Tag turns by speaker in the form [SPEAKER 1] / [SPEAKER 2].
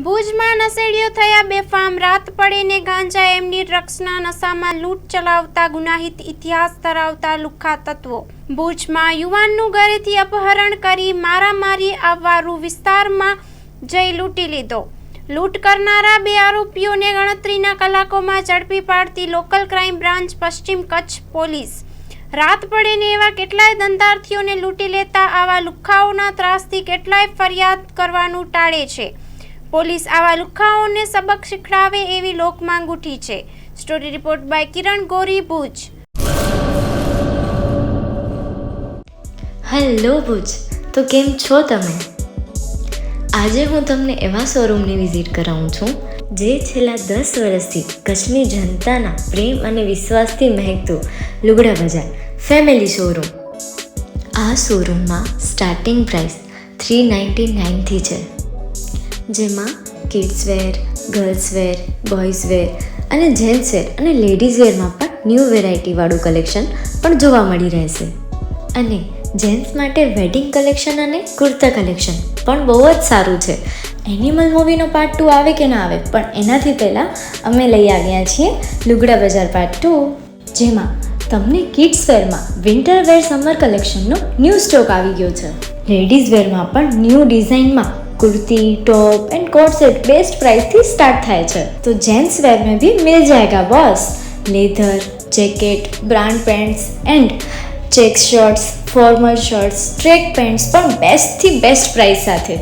[SPEAKER 1] ભુજમાં નશેડીઓ થયા બેફામ. રાત પડે ગાંજા એમડી ડ્રગ્સના નશામાં લૂંટ ચલાવતા ગુનાહિત ઇતિહાસ ધરાવતા લુખ્ખા તત્વો. ભુજમાં યુવાનનું ઘરેથી અપહરણ કરી મારામારી આવવારૂ વિસ્તારમાં જઈ લૂંટી લીધો. લૂંટ કરનારા બે આરોપીઓને ગણતરીના કલાકોમાં ઝડપી પાડતી લોકલ ક્રાઇમ બ્રાન્ચ પશ્ચિમ કચ્છ પોલીસ. રાત પડે ને એવા કેટલાય ધંધાર્થીઓને લૂંટી લેતા આવા લુખ્ખાઓના ત્રાસથી કેટલાય ફરિયાદ કરવાનું ટાળે છે. પોલીસ આવા લુખ્ખાઓને સબક શીખડાવે એવી લોકમાંગ ઉઠી છે. Story report by Kiran Gori, Bhuj.
[SPEAKER 2] Hello Bhuj, તો કેમ છો તમે? આજે હું તમને એવા શોરૂમની વિઝિટ કરાવું છું જે છેલ્લા 10 વર્ષથી કચ્છની જનતાના પ્રેમ અને વિશ્વાસથી મહેકતું લુગડા બજાર ફેમિલી શોરૂમ. આ શોરૂમમાં સ્ટાર્ટિંગ પ્રાઇસ 399થી છે, જેમાં kids wear, girls wear, boys wear અને જેન્ટ્સ વેર અને લેડીઝ વેરમાં પણ ન્યૂ વેરાયટીવાળું કલેક્શન પણ જોવા મળી રહેશે. અને જેન્ટ્સ માટે વેડિંગ કલેક્શન અને કુર્તા કલેક્શન પણ બહુ જ સારું છે. એનિમલ મૂવીનો પાર્ટ 2 આવે કે ના આવે, પણ એનાથી પહેલાં અમે લઈ આવ્યા છીએ લુગડા બજાર પાર્ટ 2, જેમાં તમને કિડ્સ વેરમાં વિન્ટર વેર સમર કલેક્શનનો ન્યૂ સ્ટોક આવી ગયો છે. લેડીઝ વેરમાં પણ ન્યૂ ડિઝાઇનમાં kurti, top and coat set best price थी स्टार्ट થાય છે. तो जेंट्स वेयर में भी मिल जाएगा boss. Leather, jacket, brand pants and check shirts, formal shirts, track pants પણ બેસ્ટથી બેસ્ટ પ્રાઇસ સાથે.